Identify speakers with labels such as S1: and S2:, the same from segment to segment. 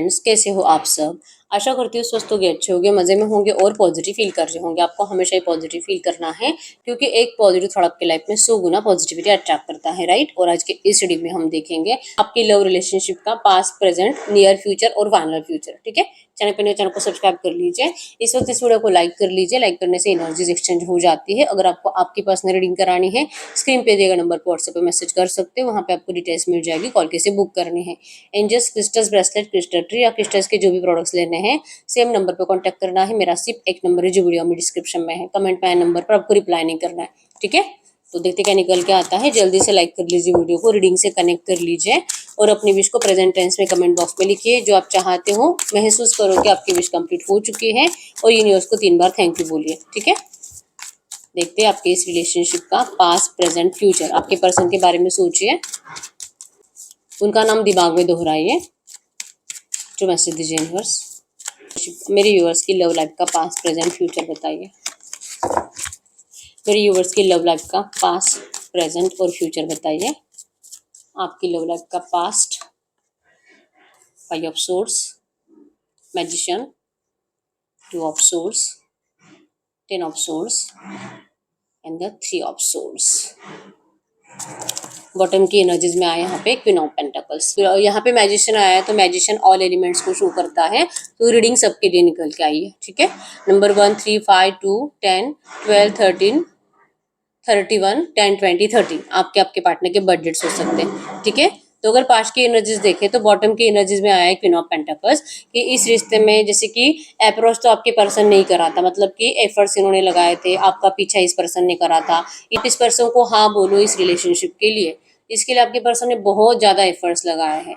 S1: Friends, कैसे हो आप सब। आशा करती हूँ स्वस्थ होगे, अच्छे होगे, मज़े में होंगे और पॉजिटिव फील कर रहे होंगे। आपको हमेशा ही पॉजिटिव फील करना है, क्योंकि एक पॉजिटिव थॉट आपकी लाइफ में 100 गुना पॉजिटिविटी अट्रैक्ट करता है, राइट। और आज के इस वीडियो में हम देखेंगे आपकी लव रिलेशनशिप का पास्ट, प्रेजेंट, नियर फ्यूचर और फाइनल फ्यूचर। ठीक है, चैनल को सब्सक्राइब कर लीजिए। इस वक्त इस वीडियो को लाइक कर लीजिए। लाइक करने से एनर्जीज एक्सचेंज हो जाती है। अगर आपको आपकी पर्सनल रीडिंग करानी है, स्क्रीन पे दिए गए नंबर पर व्हाट्सएप पे मैसेज कर सकते हो। वहाँ पे आपको डिटेल्स मिल जाएगी, कॉल कैसे बुक करनी है। Angels, crystals, bracelet, crystal tree या क्रिस्टल्स के जो भी प्रोडक्ट्स लेने हैं, सेम नंबर पर कांटेक्ट करना है। मेरा सिर्फ एक नंबर है जो वीडियो में डिस्क्रिप्शन में है। कमेंट में आए नंबर पर आपको रिप्लाई नहीं करना है, ठीक है। तो देखते क्या निकल के आता है। जल्दी से लाइक कर लीजिए वीडियो को, रीडिंग से कनेक्ट कर लीजिए और अपनी विश को प्रेजेंट टेंस में कमेंट बॉक्स में लिखिए। जो आप चाहते हो महसूस करो कि आपकी विश कंप्लीट हो चुकी है और यूनिवर्स को 3 बार थैंक यू बोलिए, ठीक है। देखते हैं आपके इस रिलेशनशिप का पास्ट, प्रेजेंट, फ्यूचर। आपके पर्सन के बारे में सोचिए, उनका नाम दिमाग में दोहराइए। जो मैसेज दीजिए यूनिवर्स, मेरे व्यूअर्स की लव लाइफ का पास्ट, प्रेजेंट, फ्यूचर बताइए। मेरे व्यूअर्स की लव लाइफ का पास्ट, प्रेजेंट और फ्यूचर बताइए। आपकी लव लाइफ का past, 5 of source, magician, 2 of source, 10 of source and the 3 of source. Bottom की एनर्जीज में आया यहाँ पे क्वीन ऑफ पेंटाकल्स। यहाँ पे मैजिशियन आया है, तो मैजिशियन ऑल एलिमेंट्स को शो करता है। तो रीडिंग सबके लिए निकल के आई है, ठीक है। नंबर 1, 3, 5, 2, 10, 12, 13, 31, 10, 20, 30 आपके पार्टनर के बर्थ डेट्स हो सकते हैं, ठीक है। तो अगर पास्ट की एनर्जीज देखें तो बॉटम की एनर्जीज में आया है क्वीन ऑफ पेंटाकल्स कि इस रिश्ते में जैसे कि अप्रोच तो आपके पर्सन नहीं करा था, मतलब कि एफर्ट्स इन्होंने लगाए थे, आपका पीछा इस पर्सन ने करा था। इस पर्सन को हाँ बोलो इस रिलेशनशिप के लिए, इसके लिए आपके पर्सन ने बहुत ज्यादा एफर्ट्स लगाए हैं।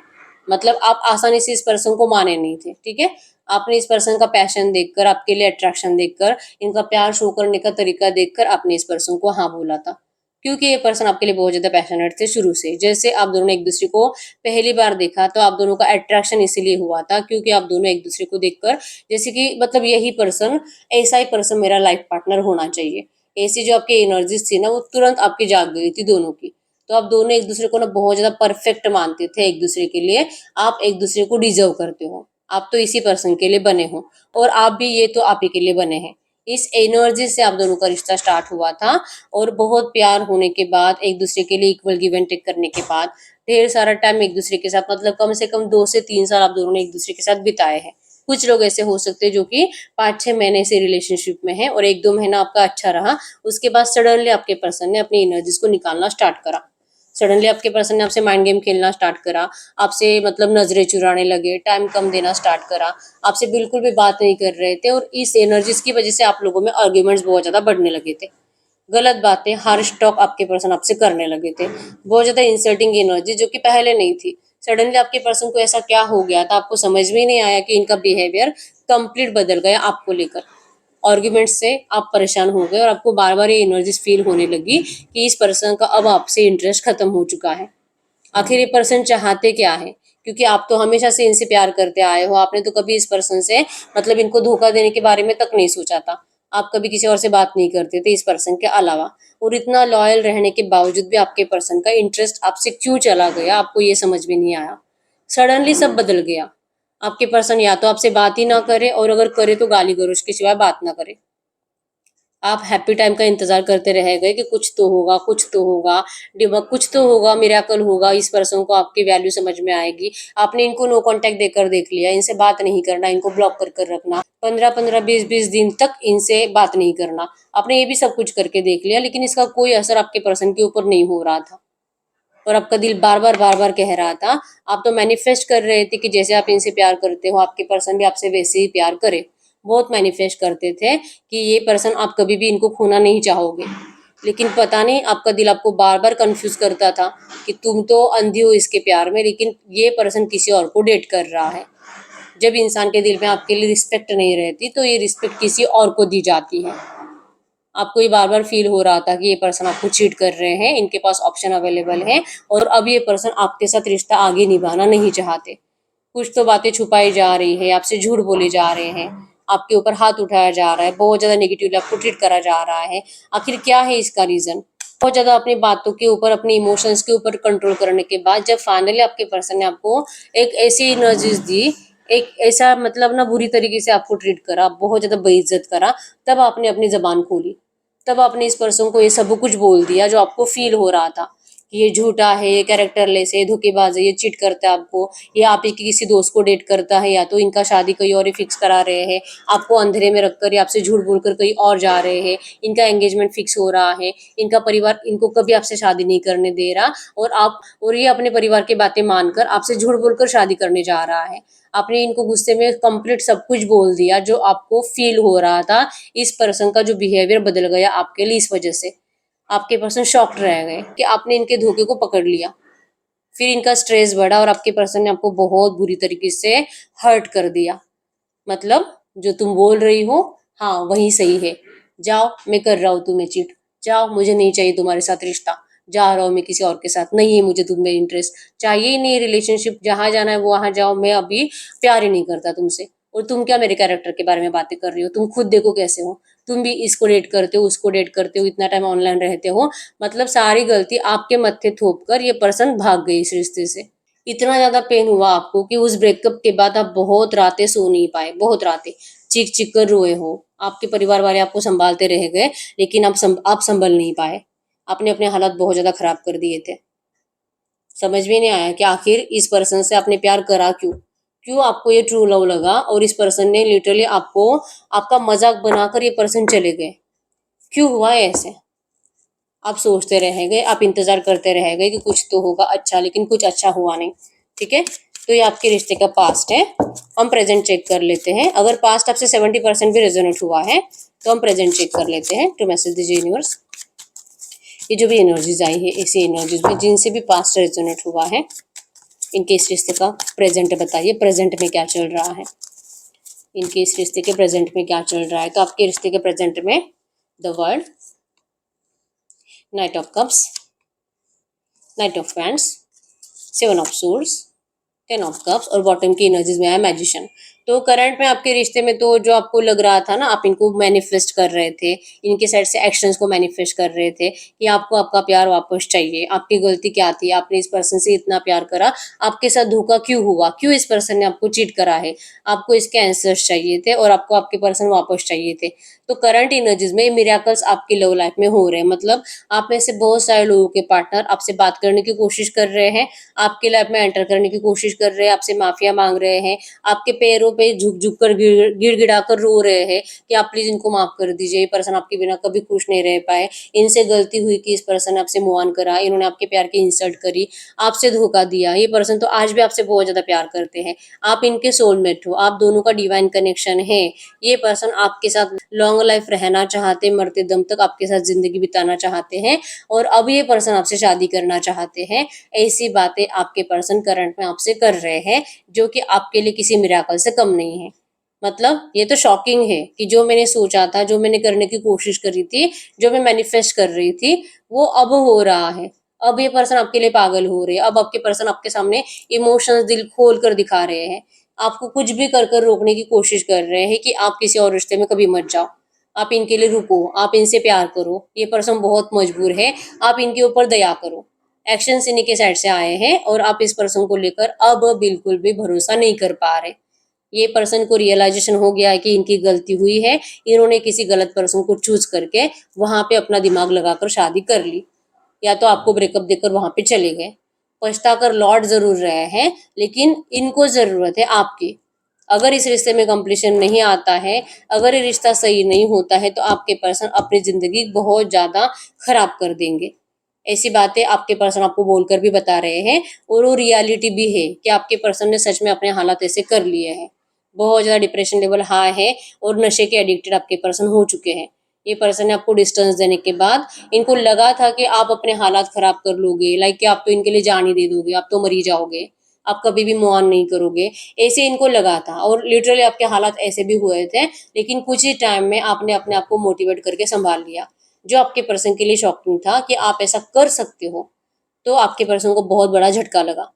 S1: मतलब आप आसानी से इस पर्सन को माने नहीं थे, ठीक है। आपने इस पर्सन का पैशन देखकर, आपके लिए अट्रैक्शन देखकर, इनका प्यार शो करने का तरीका देखकर आपने इस पर्सन को हाँ बोला था, क्योंकि ये पर्सन आपके लिए बहुत ज्यादा पैशनेट थे शुरू से। जैसे आप दोनों ने एक दूसरे को पहली बार देखा तो आप दोनों का अट्रैक्शन इसीलिए हुआ था क्योंकि आप दोनों एक दूसरे को देखकर जैसे कि मतलब यही पर्सन, ऐसा ही पर्सन मेरा लाइफ पार्टनर होना चाहिए, ऐसी जो आपकी एनर्जीज थी ना वो तुरंत आपकी जाग गई थी दोनों की। तो आप दोनों एक दूसरे को ना बहुत ज्यादा परफेक्ट मानते थे एक दूसरे के लिए। आप एक दूसरे को डिजर्व करते हो, आप तो इसी पर्सन के लिए बने हो और आप भी ये तो आप ही के लिए बने हैं। इस एनर्जी से आप दोनों का रिश्ता स्टार्ट हुआ था और बहुत प्यार होने के बाद, एक दूसरे के लिए इक्वल गिव एंड टेक करने के बाद, ढेर सारा टाइम एक दूसरे के साथ, मतलब कम से कम 2 से 3 साल आप दोनों ने एक दूसरे के साथ बिताए हैं। कुछ लोग ऐसे हो सकते हैं जो कि 5-6 महीने से रिलेशनशिप में है और 1-2 महीना आपका अच्छा रहा, उसके बाद सडनली आपके पर्सन ने अपनी एनर्जीज को निकालना स्टार्ट करा। सडनली आपके पर्सन ने आपसे माइंड गेम खेलना स्टार्ट करा, आपसे मतलब नजरें चुराने लगे, टाइम कम देना स्टार्ट करा, आपसे बिल्कुल भी बात नहीं कर रहे थे और इस एनर्जीज की वजह से आप लोगों में आर्ग्यूमेंट्स बहुत ज्यादा बढ़ने लगे थे। गलत बातें, हार्श टॉक आपके पर्सन आपसे करने लगे थे, बहुत ज्यादा इंसल्टिंग एनर्जी जो कि पहले नहीं थी। सडनली आपके पर्सन को ऐसा क्या हो गया था, आपको समझ में ही नहीं आया कि इनका बिहेवियर कंप्लीट बदल गया आपको लेकर। आर्ग्यूमेंट से आप परेशान हो गए और आपको बार बार ये एनर्जीज फील होने लगी कि इस पर्सन का अब आपसे इंटरेस्ट खत्म हो चुका है। आखिर ये पर्सन चाहते क्या है, क्योंकि आप तो हमेशा से इनसे प्यार करते आए हो। आपने तो कभी इस पर्सन से मतलब इनको धोखा देने के बारे में तक नहीं सोचा था। आप कभी किसी और से बात नहीं करते थे इस पर्सन के अलावा, और इतना लॉयल रहने के बावजूद भी आपके पर्सन का इंटरेस्ट आपसे क्यों चला गया आपको ये समझ में नहीं आया। सडनली सब बदल गया। आपके पर्सन या तो आपसे बात ही ना करे और अगर करे तो गाली गलौज के सिवाय बात ना करे। आप हैप्पी टाइम का इंतजार करते रह गए कि कुछ तो होगा, कुछ तो होगा, डिमक कुछ तो होगा, मिरेकल होगा, इस पर्सन को आपकी वैल्यू समझ में आएगी। आपने इनको नो कांटेक्ट देकर देख लिया, इनसे बात नहीं करना, इनको ब्लॉक कर कर रखना, 15-15, 20-20 दिन तक इनसे बात नहीं करना। आपने ये भी सब कुछ करके देख लिया, लेकिन इसका कोई असर आपके पर्सन के ऊपर नहीं हो रहा था और आपका दिल बार बार कह रहा था। आप तो मैनिफेस्ट कर रहे थे कि जैसे आप इनसे प्यार करते हो आपके पर्सन भी आपसे वैसे ही प्यार करे। बहुत मैनिफेस्ट करते थे कि ये पर्सन आप कभी भी इनको खोना नहीं चाहोगे, लेकिन पता नहीं आपका दिल आपको बार बार कंफ्यूज करता था कि तुम तो अंधी हो इसके प्यार में, लेकिन ये पर्सन किसी और को डेट कर रहा है। जब इंसान के दिल में आपके लिए रिस्पेक्ट नहीं रहती तो ये रिस्पेक्ट किसी और को दी जाती है। आपको ये बार बार फील हो रहा था कि ये पर्सन आपको चीट कर रहे हैं, इनके पास ऑप्शन अवेलेबल है और अब ये पर्सन आपके साथ रिश्ता आगे निभाना नहीं चाहते। कुछ तो बातें छुपाई जा रही है, आपसे झूठ बोले जा रहे हैं, आपके ऊपर हाथ उठाया जा रहा है, बहुत ज्यादा नेगेटिवली आपको ट्रीट करा जा रहा है। आखिर क्या है इसका रीजन। बहुत ज्यादा अपनी बातों के ऊपर, अपने इमोशंस के ऊपर कंट्रोल करने के बाद जब फाइनली आपके पर्सन ने आपको एक ऐसी एनर्जीज दी, एक ऐसा मतलब ना बुरी तरीके से आपको ट्रीट करा, बहुत ज्यादा बेइज्जत करा, तब आपने अपनी जबान खोली, तब आपने इस पर्सन को ये सब कुछ बोल दिया जो आपको फील हो रहा था कि ये झूठा है, ये कैरेक्टरलेस है, धोखेबाज है, ये चीट करता है आपको, ये आप ही के किसी दोस्त को डेट करता है, या तो इनका शादी कहीं और ही फिक्स करा रहे हैं, आपको अंधेरे में रखकर या आपसे झूठ बोलकर कहीं और जा रहे हैं, इनका एंगेजमेंट फिक्स हो रहा है, इनका परिवार इनको कभी आपसे शादी नहीं करने दे रहा, और ये अपने परिवार की बातें मानकर आपसे झूठ बोलकर शादी करने जा रहा है। आपने इनको गुस्से में कंप्लीट सब कुछ बोल दिया जो आपको फील हो रहा था। इस पर्सन का जो बिहेवियर बदल गया आपके लिए इस वजह से। आपके पर्सन शॉक्ड रह गए कि आपने इनके धोखे को पकड़ लिया। फिर इनका स्ट्रेस बढ़ा और आपके पर्सन ने आपको बहुत बुरी तरीके से हर्ट कर दिया। मतलब जो तुम बोल रही हो, हाँ वही सही है, जाओ मैं कर रहा हूँ तुम्हें चीट, जाओ मुझे नहीं चाहिए तुम्हारे साथ रिश्ता, जा रहा हूँ मैं किसी और के साथ, नहीं है मुझे तुम में इंटरेस्ट, चाहिए ही नहीं रिलेशनशिप, जहाँ जाना है वो वहां जाओ, मैं अभी प्यार ही नहीं करता तुमसे। और तुम क्या मेरे कैरेक्टर के बारे में बातें कर रही हो, तुम खुद देखो कैसे हो, तुम भी इसको डेट करते हो, उसको डेट करते हो, इतना टाइम ऑनलाइन रहते हो, मतलब सारी गलती आपके मत्थे थोप कर ये पर्सन भाग गई इस रिश्ते से। इतना ज्यादा पेन हुआ आपको कि उस ब्रेकअप के बाद आप बहुत रातें सो नहीं पाए, बहुत रातें चीख चीख कर रोए हो। आपके परिवार वाले आपको संभालते रह गए, लेकिन आप संभल नहीं पाए। आपने अपने हालात बहुत ज्यादा खराब कर दिए थे। समझ में नहीं आया कि आखिर इस पर्सन से आपने प्यार करा क्यों, क्यों आपको ये ट्रू लव लगा और इस पर्सन ने लिटरली आपको आपका मजाक बनाकर ये पर्सन चले गए। क्यों हुआ ऐसे? आप सोचते रह गए, आप इंतजार करते रह गए कि कुछ तो होगा अच्छा, लेकिन कुछ अच्छा हुआ नहीं। ठीक है, तो ये आपके रिश्ते का पास्ट है। हम प्रेजेंट चेक कर लेते हैं। अगर पास्ट आपसे 70% भी रेजोनेट हुआ है तो हम प्रेजेंट चेक कर लेते हैं। टू मैसेज दीजिए यूनिवर्स, ये जो भी एनर्जीज आई है इसी एनर्जीज में जिनसे भी पास्ट रेजोनेट हुआ है, इनके इस रिश्ते का प्रेजेंट बताइए, प्रेजेंट में क्या चल रहा है। इनके इस रिश्ते के प्रेजेंट में क्या चल रहा है, तो आपके रिश्ते के प्रेजेंट में the world, night of cups, night of wands, 7 of suits, 10 of cups और बॉटम की एनर्जीज में आया मैजिशियन। तो करंट में आपके रिश्ते में तो जो आपको लग रहा था ना, आप इनको मैनिफेस्ट कर रहे थे, इनके साइड से एक्शंस को मैनिफेस्ट कर रहे थे कि आपको आपका प्यार वापस चाहिए। आपकी गलती क्या थी, आपने इस पर्सन से इतना प्यार करा, आपके साथ धोखा क्यों हुआ, क्यों इस पर्सन ने आपको चीट करा है, आपको इसके आंसर्स चाहिए थे और आपको आपके पर्सन वापस चाहिए थे। तो करंट एनर्जीज में मिरेकल्स आपकी लव लाइफ में हो रहे हैं। मतलब आप में से बहुत सारे लोगों के पार्टनर आपसे बात करने की कोशिश कर रहे हैं, आपकी लाइफ में एंटर करने की कोशिश कर रहे हैं, आपसे माफिया मांग रहे हैं, आपके पैरों पे झुक झुक कर गिड़गिड़ा कर रो रहे हैं कि आप प्लीज इनको माफ कर दीजिए, ये पर्सन आपके बिना कभी खुश नहीं रह पाए, इनसे गलती हुई कि इस पर्सन ने आपसे मूव ऑन करा, इन्होंने आपके प्यार की इंसल्ट करी, आपसे धोखा दिया। ये पर्सन तो आज भी आपसे बहुत ज्यादा प्यार करते हैं, आप इनके सोलमेट हो, आप दोनों का डिवाइन कनेक्शन है। ये पर्सन आपके साथ लॉन्ग लाइफ रहना चाहते, मरते दम तक आपके साथ जिंदगी बिताना चाहते हैं और अब ये पर्सन आपसे शादी करना चाहते हैं। ऐसी बातें आपके पर्सन करंट में आपसे कर रहे हैं जो कि आपके लिए किसी मिराकल से कम नहीं है। मतलब ये तो शॉकिंग है कि जो मैंने सोचा था, जो मैंने करने की कोशिश करी थी, जो मैं मैनिफेस्ट कर रही थी, वो अब हो रहा है। अब ये पर्सन आपके लिए पागल हो रहे हैं, अब आपके पर्सन आपके सामने इमोशंस दिल खोल कर दिखा रहे हैं, आपको कुछ भी कर कर रोकने की कोशिश कर रहे हैं कि आप किसी और रिश्ते में कभी मत जाओ, आप इनके लिए रुको, आप इनसे प्यार करो, ये पर्सन बहुत मजबूर है, आप इनके ऊपर दया करो। एक्शन इन्हीं के साइड से आए हैं और आप इस पर्सन को लेकर अब बिल्कुल भी भरोसा नहीं कर पा रहे। ये पर्सन को रियलाइजेशन हो गया है कि इनकी गलती हुई है, इन्होंने किसी गलत पर्सन को चूज करके वहां पे अपना दिमाग लगाकर शादी कर ली, या तो आपको ब्रेकअप देकर वहां पे चले गए। पछता कर लौट जरूर रहे हैं, लेकिन इनको जरूरत है आपकी। अगर इस रिश्ते में कंप्लीशन नहीं आता है, अगर ये रिश्ता सही नहीं होता है, तो आपके पर्सन अपनी जिंदगी बहुत ज्यादा खराब कर देंगे। ऐसी बातें आपके पर्सन आपको बोलकर भी बता रहे हैं और वो रियलिटी भी है कि आपके पर्सन ने सच में अपने हालात ऐसे कर लिए हैं। बहुत ज्यादा डिप्रेशन लेवल हाई है और नशे के एडिक्टेड आपके पर्सन हो चुके हैं। ये पर्सन ने आपको डिस्टेंस देने के बाद इनको लगा था कि आप अपने हालात खराब कर लोगे, लाइक कि आप तो इनके लिए जान ही दे दोगे, आप तो मरी जाओगे, आप कभी भी मूव ऑन नहीं करोगे, ऐसे इनको लगा था। और लिटरली आपके हालात ऐसे भी हुए थे, लेकिन कुछ ही टाइम में आपने अपने आप को मोटिवेट करके संभाल लिया, जो आपके पर्सन के लिए शॉकिंग था कि आप ऐसा कर सकते हो। तो आपके पर्सन को बहुत बड़ा झटका लगा।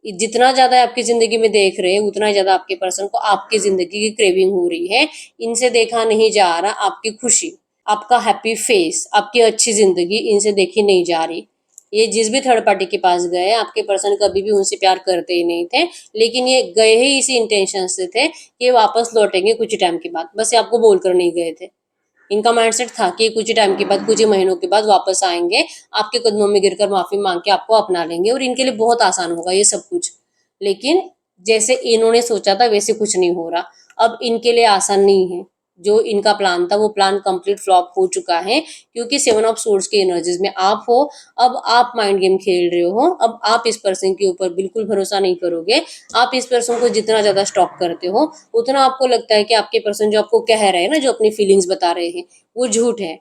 S1: जितना ज्यादा आपकी जिंदगी में देख रहे हैं, उतना ज्यादा आपके पर्सन को आपकी जिंदगी की क्रेविंग हो रही है। इनसे देखा नहीं जा रहा आपकी खुशी, आपका हैप्पी फेस, आपकी अच्छी जिंदगी इनसे देखी नहीं जा रही। ये जिस भी थर्ड पार्टी के पास गए, आपके पर्सन कभी भी उनसे प्यार करते ही नहीं थे, लेकिन ये गए ही इसी इंटेंशन से थे कि वापस लौटेंगे कुछ ही टाइम के बाद, बस ये आपको बोलकर नहीं गए थे। इनका माइंडसेट था कि कुछ ही टाइम के बाद, कुछ ही महीनों के बाद वापस आएंगे, आपके कदमों में गिरकर माफी मांग के आपको अपना लेंगे और इनके लिए बहुत आसान होगा ये सब कुछ। लेकिन जैसे इन्होंने सोचा था वैसे कुछ नहीं हो रहा। अब इनके लिए आसान नहीं है। जो इनका प्लान था वो प्लान कंप्लीट फ्लॉप हो चुका है, क्योंकि सेवन ऑफ सोर्ड्स की एनर्जीज में आप हो। अब आप माइंड गेम खेल रहे हो, अब आप इस पर्सन के ऊपर बिल्कुल भरोसा नहीं करोगे। आप इस पर्सन को जितना ज्यादा स्टॉक करते हो, उतना आपको लगता है कि आपके पर्सन जो आपको कह रहे हैं ना, जो अपनी फीलिंग्स बता रहे हैं, वो झूठ है।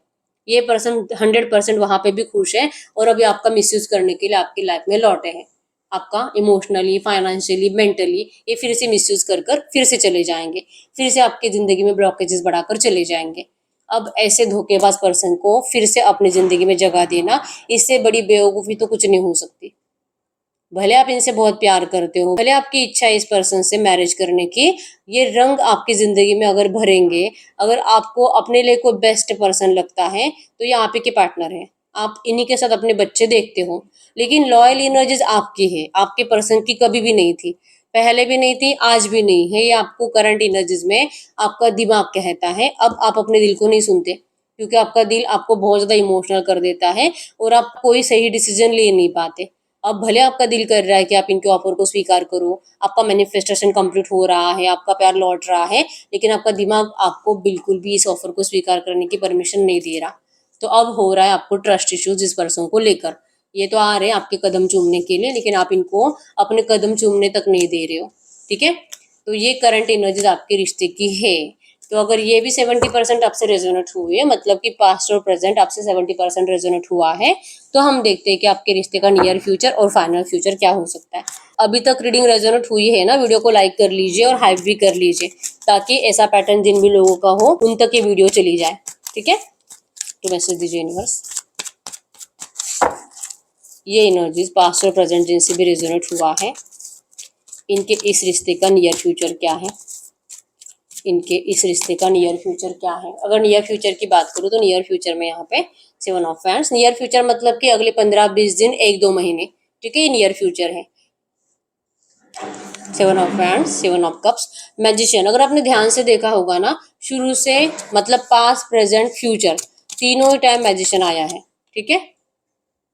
S1: ये पर्सन 100% वहां पे भी खुश है और अभी आपका मिसयूज करने के लिए आपकी लाइफ में लौटे हैं। आपका इमोशनली, फाइनेंशियली, मेंटली ये फिर से मिसयूज कर कर फिर से चले जाएंगे, फिर से आपकी जिंदगी में ब्लॉकेजेस बढ़ाकर चले जाएंगे। अब ऐसे धोखेबाज पर्सन को फिर से अपनी जिंदगी में जगह देना, इससे बड़ी बेवकूफी तो कुछ नहीं हो सकती। भले आप इनसे बहुत प्यार करते हो, भले आपकी इच्छा है इस पर्सन से मैरिज करने की, ये रंग आपकी जिंदगी में अगर भरेंगे, अगर आपको अपने लिए कोई बेस्ट पर्सन लगता है तो ये आप ही के पार्टनर है। आप इन्हीं के साथ अपने बच्चे देखते हो, लेकिन लॉयल एनर्जीज आपकी है, आपके पर्सन की कभी भी नहीं थी। पहले भी नहीं थी, आज भी नहीं है। ये आपको करंट एनर्जीज में आपका दिमाग कहता है। अब आप अपने दिल को नहीं सुनते, क्योंकि आपका दिल आपको बहुत ज्यादा इमोशनल कर देता है और आप कोई सही डिसीजन ले नहीं पाते। अब भले आपका दिल कर रहा है कि आप इनके ऑफर को स्वीकार करो, आपका मैनिफेस्टेशन कंप्लीट हो रहा है, आपका प्यार लौट रहा है, लेकिन आपका दिमाग आपको बिल्कुल भी इस ऑफर को स्वीकार करने की परमिशन नहीं दे रहा। तो अब हो रहा है आपको ट्रस्ट इश्यूज इस पर्सन को लेकर। ये तो आ रहे हैं आपके कदम चूमने के लिए, लेकिन आप इनको अपने कदम चूमने तक नहीं दे रहे हो। ठीक है, तो ये करंट एनर्जीज आपके रिश्ते की है। तो अगर ये भी 70% आपसे रेजोनेट हुई है, मतलब कि पास्ट और प्रेजेंट आपसे 70% रेजोनेट हुआ है, तो हम देखते हैं कि आपके रिश्ते का नियर फ्यूचर और फाइनल फ्यूचर क्या हो सकता है। अभी तक रीडिंग रेजोनेट हुई है ना, वीडियो को लाइक कर लीजिए और हाइप भी कर लीजिए, ताकि ऐसा पैटर्न जिन भी लोगों का हो उन तक ये वीडियो चली जाए। ठीक है, तो मैसेज दीजिए यूनिवर्स। ये एनर्जीज पास्ट और प्रेजेंट जिनसे भी रेजोनेट हुआ है, इनके इस रिश्ते का नियर फ्यूचर क्या है, इनके इस रिश्ते का नियर फ्यूचर क्या है। अगर नियर फ्यूचर की बात करूँ तो नियर फ्यूचर में यहाँ पे 7 ऑफ वैंड्स, नियर फ्यूचर मतलब कि अगले 15-20 दिन, 1-2 महीने। ठीक है, ये नियर फ्यूचर है। 7 of wands, 7 of cups, magician. अगर आपने ध्यान से देखा होगा ना, शुरू से मतलब पास्ट, प्रेजेंट, फ्यूचर तीनों ही टाइम मैजिशियन आया है। ठीक है,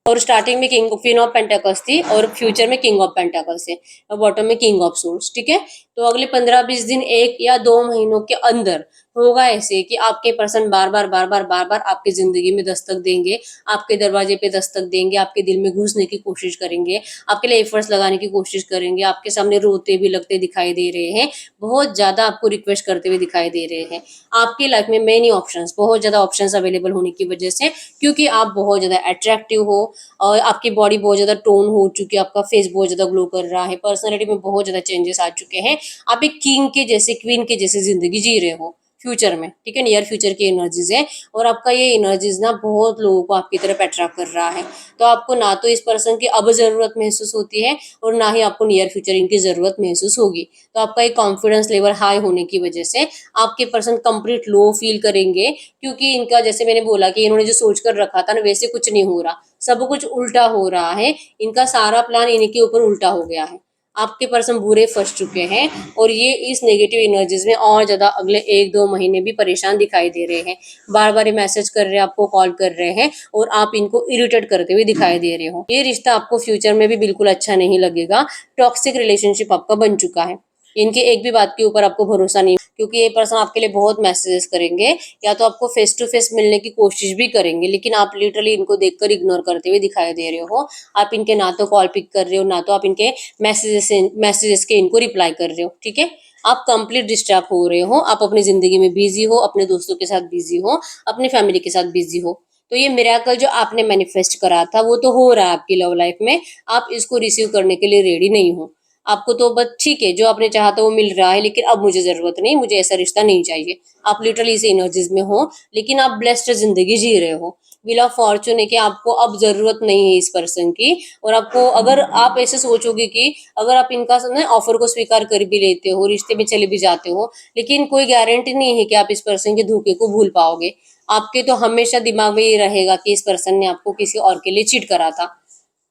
S1: और स्टार्टिंग में किंग क्वीन ऑफ पेंटाकल्स थी और फ्यूचर में किंग ऑफ पेंटाकल्स है और बॉटम में किंग ऑफ सोर्ड्स। ठीक है, तो अगले 15-20 दिन, 1 या 2 महीनों के अंदर होगा ऐसे कि आपके पर्सन बार बार आपकी जिंदगी में दस्तक देंगे, आपके दरवाजे पे दस्तक देंगे, आपके दिल में घुसने की कोशिश करेंगे, आपके लिए एफर्ट्स लगाने की कोशिश करेंगे, आपके सामने रोते भी लगते दिखाई दे रहे हैं, बहुत ज्यादा आपको रिक्वेस्ट करते हुए दिखाई दे रहे हैं। आपकी लाइफ में मेनी ऑप्शंस, बहुत ज्यादा ऑप्शंस अवेलेबल होने की वजह से, क्योंकि आप बहुत ज्यादा अट्रैक्टिव हो और आपकी बॉडी बहुत ज्यादा टोन हो चुकी है, आपका फेस बहुत ज्यादा ग्लो कर रहा है, पर्सनालिटी में बहुत ज्यादा चेंजेस आ चुके हैं, आप एक किंग के जैसे, क्वीन के जैसे जिंदगी जी रहे हो फ्यूचर में। ठीक है, नियर फ्यूचर की एनर्जीज है और आपका ये एनर्जीज ना बहुत लोगों को आपकी तरफ अट्रैक्ट कर रहा है। तो आपको ना तो इस पर्सन की अब जरूरत महसूस होती है और ना ही आपको नियर फ्यूचर इनकी जरूरत महसूस होगी। तो आपका एक कॉन्फिडेंस लेवल हाई होने की वजह से आपके पर्सन कंप्लीट लो फील करेंगे, क्योंकि इनका जैसे मैंने बोला कि इन्होंने जो सोच कर रखा था ना, वैसे कुछ नहीं हो रहा, सब कुछ उल्टा हो रहा है। इनका सारा प्लान इनके ऊपर उल्टा हो गया है। आपके पर्सन बुरे फंस चुके हैं और ये इस नेगेटिव एनर्जीज में और ज्यादा अगले 1-2 महीने भी परेशान दिखाई दे रहे हैं। बार बार ये मैसेज कर रहे हैं, आपको कॉल कर रहे हैं और आप इनको इरिटेट करते हुए दिखाई दे रहे हो। ये रिश्ता आपको फ्यूचर में भी बिल्कुल अच्छा नहीं लगेगा। टॉक्सिक रिलेशनशिप आपका बन चुका है। इनकी एक भी बात के ऊपर आपको भरोसा नहीं, क्योंकि ये पर्सन आपके लिए बहुत मैसेजेस करेंगे, या तो आपको फेस टू फेस मिलने की कोशिश भी करेंगे, लेकिन आप लिटरली इनको देखकर इग्नोर करते हुए दिखाई दे रहे हो। आप इनके ना तो कॉल पिक कर रहे हो, ना तो आप इनके मैसेजेस के इनको रिप्लाई कर रहे हो। ठीक है, आप कंप्लीट डिस्ट्रैक्ट हो रहे हो, आप अपनी जिंदगी में बिजी हो, अपने दोस्तों के साथ बिजी हो, अपनी फैमिली के साथ बिजी हो। तो ये मिरेकल जो आपने मैनिफेस्ट करा था वो तो हो रहा है आपकी लव लाइफ में, आप इसको रिसीव करने के लिए रेडी नहीं हो। आपको तो बस ठीक है, जो आपने चाहा था वो मिल रहा है, लेकिन अब मुझे जरूरत नहीं, मुझे ऐसा रिश्ता नहीं चाहिए। आप लिटरली इस एनर्जीज में हो, लेकिन आप ब्लेस्ड जिंदगी जी रहे हो। व्हील ऑफ फॉर्चून है कि आपको अब जरूरत नहीं है इस पर्सन की। और आपको, अगर आप ऐसे सोचोगे कि अगर आप इनका ऑफर को स्वीकार कर भी लेते हो, रिश्ते में चले भी जाते हो, लेकिन कोई गारंटी नहीं है कि आप इस पर्सन के धोखे को भूल पाओगे। आपके तो हमेशा दिमाग में ये रहेगा कि इस पर्सन ने आपको किसी और के लिए चीट करा था।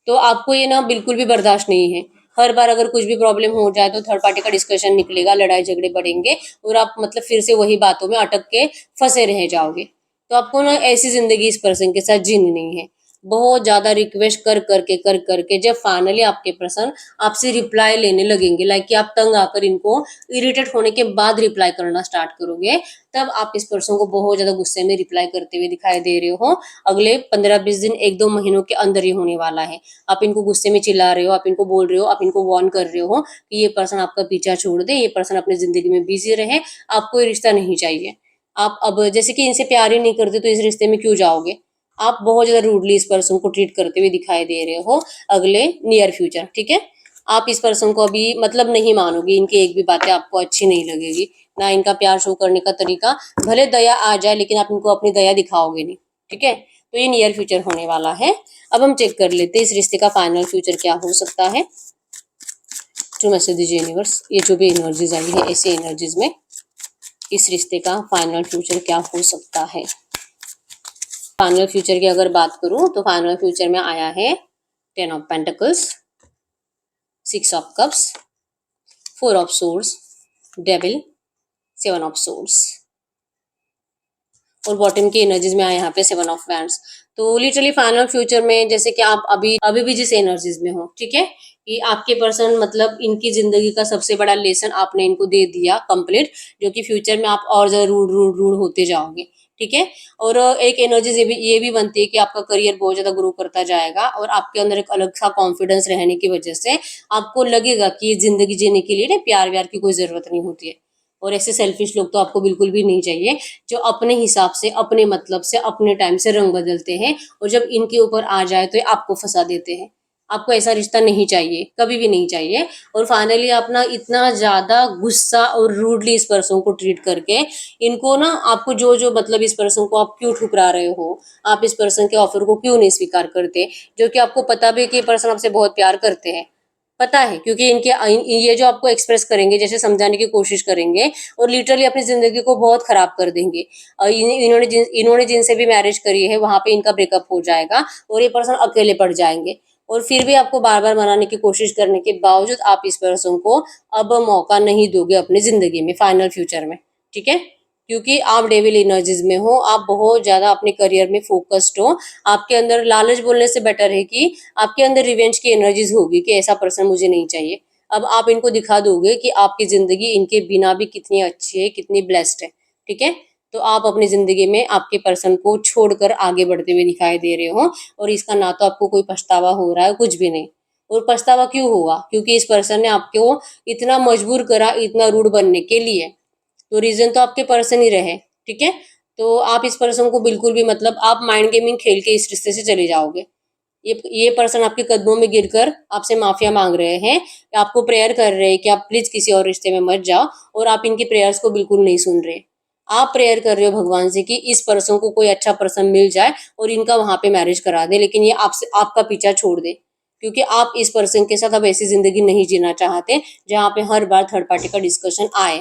S1: तो आपको ये ना बिल्कुल भी बर्दाश्त नहीं है। हर बार अगर कुछ भी प्रॉब्लम हो जाए तो थर्ड पार्टी का डिस्कशन निकलेगा, लड़ाई झगड़े बढ़ेंगे और आप मतलब फिर से वही बातों में अटक के फंसे रह जाओगे। तो आपको ना ऐसी जिंदगी इस पर्सन के साथ जीनी नहीं है। बहुत ज्यादा रिक्वेस्ट कर करके जब फाइनली आपके पर्सन आपसे रिप्लाई लेने लगेंगे, लाइक कि आप तंग आकर इनको इरिटेट होने के बाद रिप्लाई करना स्टार्ट करोगे, तब आप इस पर्सन को बहुत ज्यादा गुस्से में रिप्लाई करते हुए दिखाई दे रहे हो। अगले 15-20 दिन, 1-2 महीनों के अंदर ही होने वाला है। आप इनको गुस्से में चिल्ला रहे हो, आप इनको बोल रहे हो, आप इनको वार्न कर रहे हो कि ये पर्सन आपका पीछा छोड़ दे, ये पर्सन अपनी जिंदगी में बिजी रहे, आपको ये रिश्ता नहीं चाहिए। आप अब जैसे कि इनसे प्यार ही नहीं करते तो इस रिश्ते में क्यों जाओगे। आप बहुत ज्यादा रूडली इस पर्सन को ट्रीट करते हुए दिखाई दे रहे हो अगले नियर फ्यूचर, ठीक है। आप इस पर्सन को अभी मतलब नहीं मानोगे, इनकी एक भी बातें आपको अच्छी नहीं लगेगी, ना इनका प्यार शो करने का तरीका। भले दया आ जाए लेकिन आप इनको अपनी दया दिखाओगे नहीं, ठीक है। तो ये नियर फ्यूचर होने वाला है। अब हम चेक कर लेते हैं इस रिश्ते का फाइनल फ्यूचर क्या हो सकता है। जो मैसेज दीजिए यूनिवर्स, ये जो भी एनर्जीज आई है ऐसे एनर्जीज में इस रिश्ते का फाइनल फ्यूचर क्या हो सकता है। फाइनल फ्यूचर की अगर बात करूं तो फाइनल फ्यूचर में आया है 10 of pentacles, 6 of cups, 4 of swords, devil, 7 of swords और बॉटम की एनर्जीज में आया यहाँ पे 7 ऑफ वैंड्स। तो लिटरली फाइनल फ्यूचर में जैसे कि आप अभी अभी भी जिस एनर्जीज में हो, ठीक है, कि आपके पर्सन मतलब इनकी जिंदगी का सबसे बड़ा लेसन आपने इनको दे दिया कंप्लीट, जो कि फ्यूचर में आप और ज्यादा रूड रूड रूड होते जाओगे, ठीक है। और एक एनर्जी ये भी बनती है कि आपका करियर बहुत ज्यादा ग्रो करता जाएगा और आपके अंदर एक अलग सा कॉन्फिडेंस रहने की वजह से आपको लगेगा कि ये जिंदगी जीने के लिए ना प्यार व्यार की कोई जरूरत नहीं होती है। और ऐसे सेल्फिश लोग तो आपको बिल्कुल भी नहीं चाहिए, जो अपने हिसाब से, अपने मतलब से, अपने टाइम से रंग बदलते हैं और जब इनके ऊपर आ जाए तो ये आपको फंसा देते हैं। आपको ऐसा रिश्ता नहीं चाहिए, कभी भी नहीं चाहिए। और फाइनली आप ना इतना ज्यादा गुस्सा और रूडली इस पर्सन को ट्रीट करके इनको ना, आपको जो जो मतलब इस पर्सन को आप क्यों ठुकरा रहे हो, आप इस पर्सन के ऑफर को क्यों नहीं स्वीकार करते, जो कि आपको पता भी है कि ये पर्सन आपसे बहुत प्यार करते हैं, पता है, क्योंकि इनके ये जो आपको एक्सप्रेस करेंगे, जैसे समझाने की कोशिश करेंगे और लिटरली अपनी जिंदगी को बहुत खराब कर देंगे। इन्होंने जिनसे भी मैरिज करी है वहां पे इनका ब्रेकअप हो जाएगा और ये पर्सन अकेले पड़ जाएंगे। और फिर भी आपको बार बार मनाने की कोशिश करने के बावजूद आप इस पर्सन को अब मौका नहीं दोगे अपनी जिंदगी में, फाइनल फ्यूचर में, ठीक है। क्योंकि आप डेविल एनर्जीज में हो, आप बहुत ज्यादा अपने करियर में फोकस्ड हो। आपके अंदर लालच बोलने से बेटर है कि आपके अंदर रिवेंज की एनर्जीज होगी कि ऐसा पर्सन मुझे नहीं चाहिए। अब आप इनको दिखा दोगे कि आपकी जिंदगी इनके बिना भी कितनी अच्छी है, कितनी ब्लेस्ड है, ठीक है। तो आप अपनी जिंदगी में आपके पर्सन को छोड़कर आगे बढ़ते हुए दिखाई दे रहे हो और इसका ना तो आपको कोई पछतावा हो रहा है, कुछ भी नहीं। और पछतावा क्यों होगा, क्योंकि इस पर्सन ने आपको इतना मजबूर करा इतना रूड बनने के लिए, तो रीजन तो आपके पर्सन ही रहे, ठीक है। तो आप इस पर्सन को बिल्कुल भी मतलब आप माइंड गेमिंग खेल के इस रिश्ते से चले जाओगे। ये पर्सन आपके कदमों में गिरकर आपसे माफिया मांग रहे हैं, आपको प्रेयर कर रहे हैं कि आप प्लीज किसी और रिश्ते में मत जाओ, और आप इनकी प्रेयर्स को बिल्कुल नहीं सुन रहे। आप प्रेयर कर रहे हो भगवान से कि इस पर्सन को कोई अच्छा पर्सन मिल जाए और इनका वहां पे मैरिज करा दे, लेकिन ये आपसे आपका पीछा छोड़ दे, क्योंकि आप इस पर्सन के साथ अब ऐसी जिंदगी नहीं जीना चाहते जहाँ पे हर बार थर्ड पार्टी का डिस्कशन आए।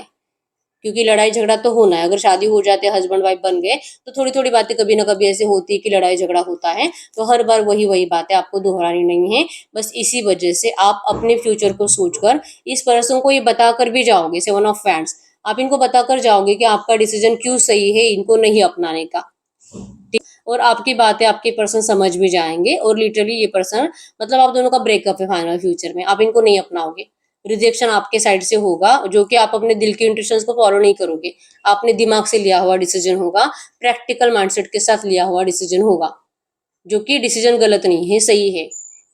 S1: क्योंकि लड़ाई झगड़ा तो होना है, अगर शादी हो जाते हस्बैंड वाइफ बन गए तो थोड़ी थोड़ी बातें कभी ना कभी ऐसे होती है कि लड़ाई झगड़ा होता है, तो हर बार वही वही बातें आपको दोहरानी नहीं है। बस इसी वजह से आप अपने फ्यूचर को सोचकर इस पर्सन को ये बताकर भी जाओगे, 7 ऑफ वैंड्स, आप इनको बताकर जाओगे कि आपका डिसीजन क्यों सही है इनको नहीं अपनाने का, और आपकी बातें आपके पर्सन समझ भी जाएंगे। और लिटरली ये पर्सन मतलब आप दोनों का ब्रेकअप है फाइनल फ्यूचर में, आप इनको नहीं अपनाओगे, रिजेक्शन आपके साइड से होगा, जो कि आप अपने दिल के इंट्यूशंस को फॉलो नहीं करोगे, आपने दिमाग से लिया हुआ डिसीजन होगा, प्रैक्टिकल माइंडसेट के साथ लिया हुआ डिसीजन होगा, जो कि डिसीजन गलत नहीं है, सही है।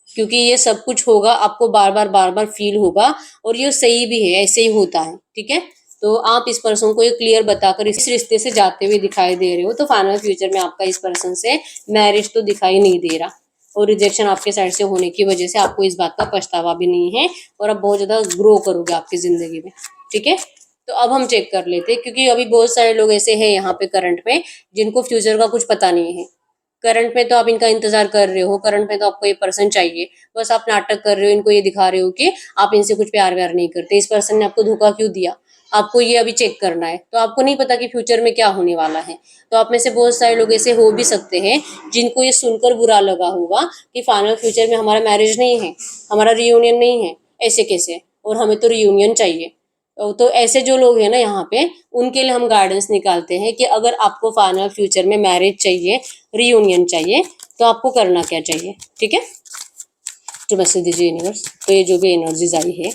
S1: क्योंकि ये सब कुछ होगा, आपको बार बार फील होगा और ये सही भी है, ऐसे ही होता है, ठीक है। तो आप इस पर्सन को ये क्लियर बताकर इस रिश्ते से जाते हुए दिखाई दे रहे हो, तो फाइनल फ्यूचर में आपका इस पर्सन से मैरिज तो दिखाई नहीं दे रहा, और रिजेक्शन आपके साइड से होने की वजह से आपको इस बात का पछतावा भी नहीं है, और अब बहुत ज्यादा ग्रो करोगे आपकी जिंदगी में, ठीक है। तो अब हम चेक कर लेते हैं, क्योंकि अभी बहुत सारे लोग ऐसे हैं यहाँ पे करंट में जिनको फ्यूचर का कुछ पता नहीं है। करंट में तो आप इनका इंतजार कर रहे हो, करंट में तो आपको ये पर्सन चाहिए, बस आप नाटक कर रहे हो, इनको ये दिखा रहे हो कि आप इनसे कुछ प्यार व्यार नहीं करते। इस पर्सन ने आपको धोखा क्यों दिया, आपको ये अभी चेक करना है, तो आपको नहीं पता कि फ्यूचर में क्या होने वाला है। तो आप में से बहुत सारे लोग ऐसे हो भी सकते हैं जिनको ये सुनकर बुरा लगा होगा कि फाइनल फ्यूचर में हमारा मैरिज नहीं है, हमारा रियूनियन नहीं है, ऐसे कैसे, और हमें तो रियूनियन चाहिए। तो ऐसे जो लोग हैं ना यहाँ पे, उनके लिए हम गाइडेंस निकालते हैं कि अगर आपको फाइनल फ्यूचर में मैरिज चाहिए, रियूनियन चाहिए, तो आपको करना क्या चाहिए। ठीक है, तो मैसेज दीजिए यूनिवर्स। तो ये जो भी एनर्जीज आई है,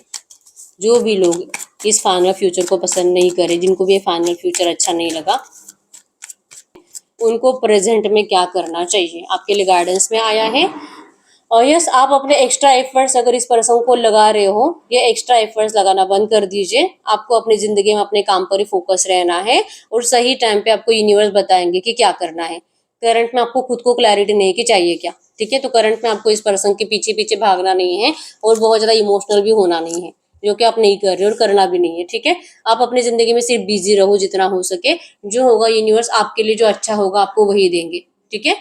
S1: जो भी लोग इस फाइनल फ्यूचर को पसंद नहीं करे, जिनको भी ये फाइनल फ्यूचर अच्छा नहीं लगा, उनको प्रेजेंट में क्या करना चाहिए, आपके लिए गाइडेंस में आया है। और यस, आप अपने एक्स्ट्रा एफर्ट्स अगर इस पर्सन को लगा रहे हो, ये एक्स्ट्रा एफर्ट्स लगाना बंद कर दीजिए। आपको अपनी जिंदगी में अपने काम पर ही फोकस रहना है, और सही टाइम पे आपको यूनिवर्स बताएंगे कि क्या करना है। करंट में आपको खुद को क्लैरिटी नहीं कि चाहिए क्या। ठीक है, तो करंट में आपको इस पर्सन के पीछे पीछे भागना नहीं है, और बहुत ज्यादा इमोशनल भी होना नहीं है, जो कि आप नहीं कर रहे और करना भी नहीं है। ठीक है, आप अपनी जिंदगी में सिर्फ बिजी रहो जितना हो सके। जो होगा यूनिवर्स आपके लिए जो अच्छा होगा आपको वही देंगे। ठीक है,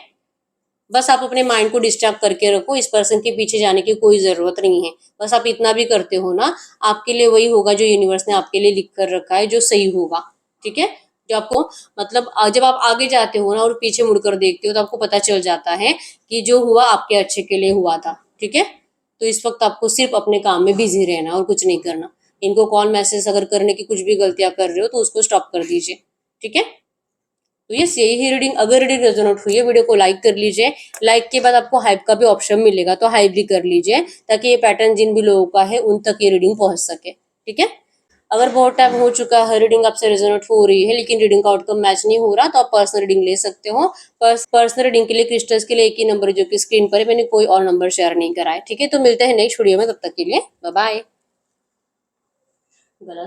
S1: बस आप अपने माइंड को डिस्टर्ब करके रखो, इस पर्सन के पीछे जाने की कोई जरूरत नहीं है। बस आप इतना भी करते हो ना, आपके लिए वही होगा जो यूनिवर्स ने आपके लिए लिख कर रखा है, जो सही होगा। ठीक है, जो आपको मतलब जब आप आगे जाते हो ना और पीछे मुड़कर देखते हो, तो आपको पता चल जाता है कि जो हुआ आपके अच्छे के लिए हुआ था। ठीक है, तो इस वक्त आपको सिर्फ अपने काम में बिजी रहना और कुछ नहीं करना। इनको कॉल मैसेज अगर करने की कुछ भी गलतियां कर रहे हो तो उसको स्टॉप कर दीजिए। ठीक है, तो यस, यही ही रीडिंग। अगर रीडिंग रेजोनेट हुई है, वीडियो को लाइक कर लीजिए। लाइक के बाद आपको हाइप का भी ऑप्शन मिलेगा, तो हाइप भी कर लीजिए, ताकि ये पैटर्न जिन भी लोगों का है उन तक ये रीडिंग पहुंच सके। ठीक है, अगर बहुत टाइम हो चुका है रीडिंग आपसे रेजोनेट हो रही है लेकिन रीडिंग का आउटकम मैच नहीं हो रहा, तो आप पर्सनल रीडिंग ले सकते हो। पर्सनल रीडिंग के लिए क्रिस्टल्स के लिए एक ही नंबर जो कि स्क्रीन पर है, मैंने कोई और नंबर शेयर नहीं करा है। ठीक है, तो मिलते हैं नेक्स्ट वीडियो में, तब तक के लिए बाय बाय। गला